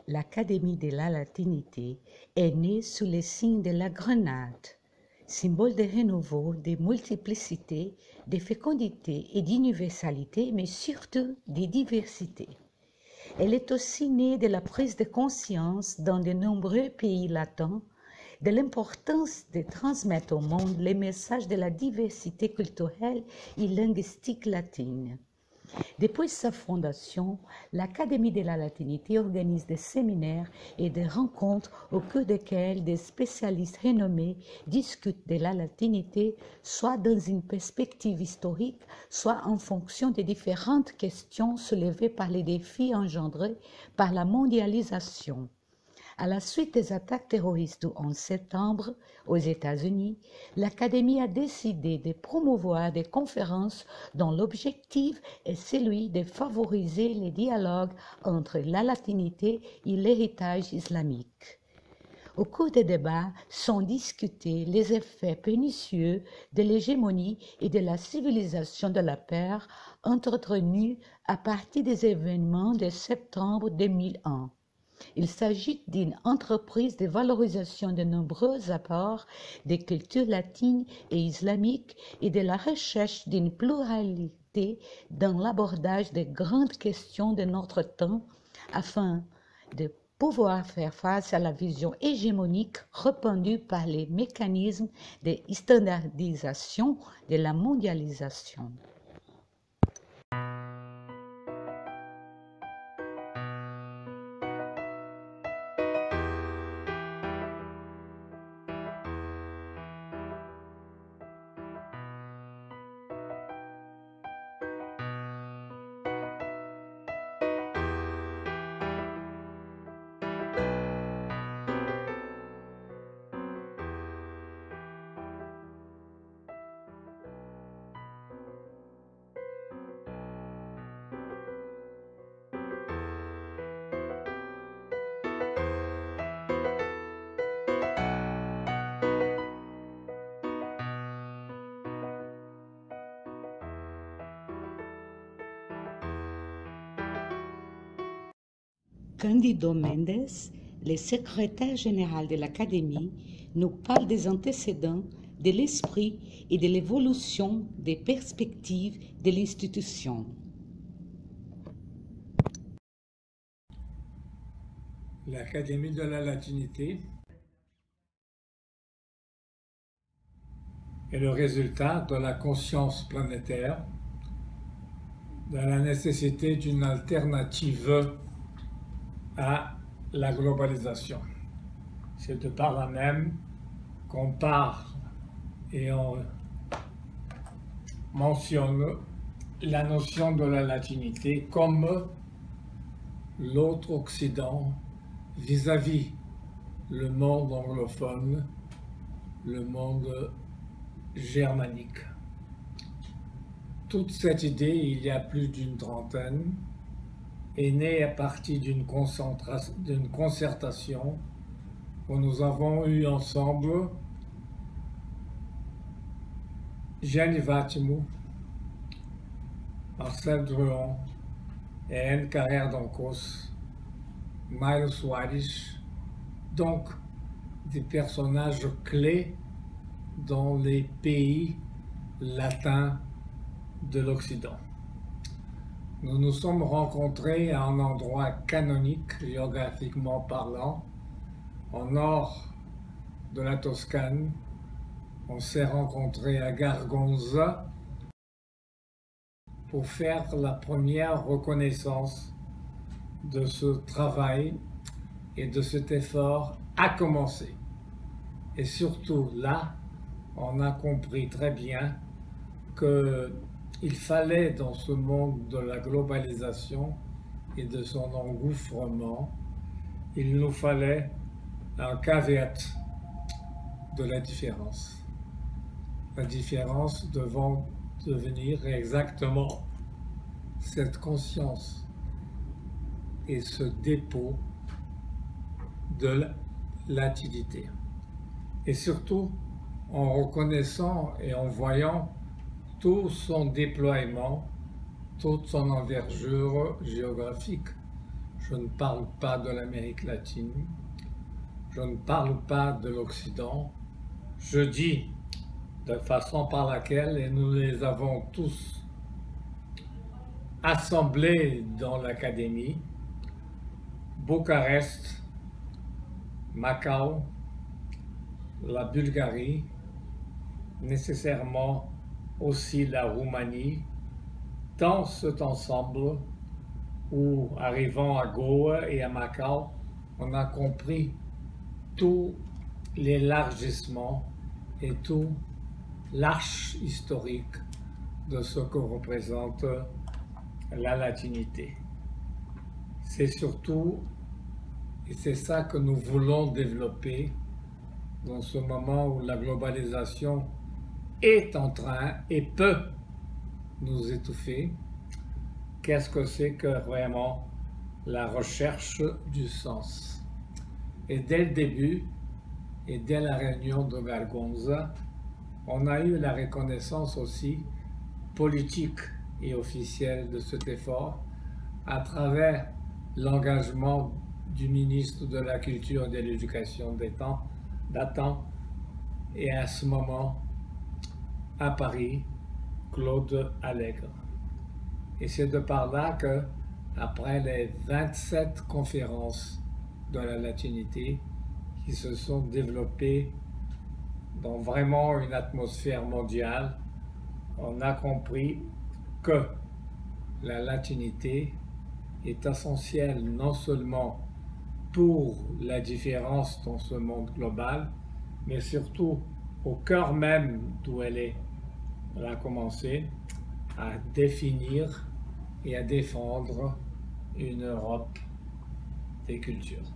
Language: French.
l'Académie de la latinité est née sous le signe de la grenade, symbole de renouveau, de multiplicité, de fécondité et d'universalité, mais surtout de diversité. Elle est aussi née de la prise de conscience dans de nombreux pays latins de l'importance de transmettre au monde les messages de la diversité culturelle et linguistique latine. Depuis sa fondation, l'Académie de la latinité organise des séminaires et des rencontres au cours desquels des spécialistes renommés discutent de la latinité, soit dans une perspective historique, soit en fonction des différentes questions soulevées par les défis engendrés par la mondialisation. À la suite des attaques terroristes du 11 septembre aux États-Unis, l'Académie a décidé de promouvoir des conférences dont l'objectif est celui de favoriser les dialogues entre la latinité et l'héritage islamique. Au cours des débats sont discutés les effets pernicieux de l'hégémonie et de la civilisation de la peur entretenus à partir des événements de septembre 2001. Il s'agit d'une entreprise de valorisation de nombreux apports des cultures latines et islamiques et de la recherche d'une pluralité dans l'abordage des grandes questions de notre temps afin de pouvoir faire face à la vision hégémonique répandue par les mécanismes de standardisation de la mondialisation. Cândido Mendes, le secrétaire général de l'Académie, nous parle des antécédents, de l'esprit et de l'évolution des perspectives de l'institution. L'Académie de la latinité est le résultat de la conscience planétaire, de la nécessité d'une alternative à la globalisation. C'est de par là même qu'on parle et on mentionne la notion de la latinité comme l'autre Occident vis-à-vis le monde anglophone, le monde germanique. Toute cette idée, il y a plus d'une trentaine, est née à partir d'une concertation où nous avons eu ensemble Gianni Vattimo, Marcel Druon et Anne Carrère d'Ancos, Mário Soares, donc des personnages clés dans les pays latins de l'Occident. Nous nous sommes rencontrés à un endroit canonique, géographiquement parlant, au nord de la Toscane. On s'est rencontrés à Gargonza pour faire la première reconnaissance de ce travail et de cet effort à commencer. Et surtout là, on a compris très bien qu'il fallait, dans ce monde de la globalisation et de son engouffrement, il nous fallait un caveat de la différence. La différence devant devenir exactement cette conscience et ce dépôt de la latinité. Et surtout, en reconnaissant et en voyant tout son déploiement, toute son envergure géographique, je ne parle pas de l'Amérique latine, je ne parle pas de l'Occident, je dis de façon par laquelle, et nous les avons tous assemblés dans l'Académie, Bucarest, Macao, la Bulgarie, nécessairement aussi la Roumanie, dans cet ensemble où, arrivant à Goa et à Macao, on a compris tout l'élargissement et tout l'arche historique de ce que représente la latinité. C'est surtout, et c'est ça que nous voulons développer dans ce moment où la globalisation est en train et peut nous étouffer. Qu'est-ce que c'est que vraiment la recherche du sens? Et dès le début, et dès la réunion de Vergonza, on a eu la reconnaissance aussi politique et officielle de cet effort à travers l'engagement du ministre de la Culture et de l'Éducation datant, et à ce moment, à Paris, Claude Allègre. Et c'est de par là que, après les 27 conférences de la latinité qui se sont développées dans vraiment une atmosphère mondiale, on a compris que la latinité est essentielle non seulement pour la différence dans ce monde global, mais surtout au cœur même d'où elle est. Elle a commencé à définir et à défendre une Europe des cultures.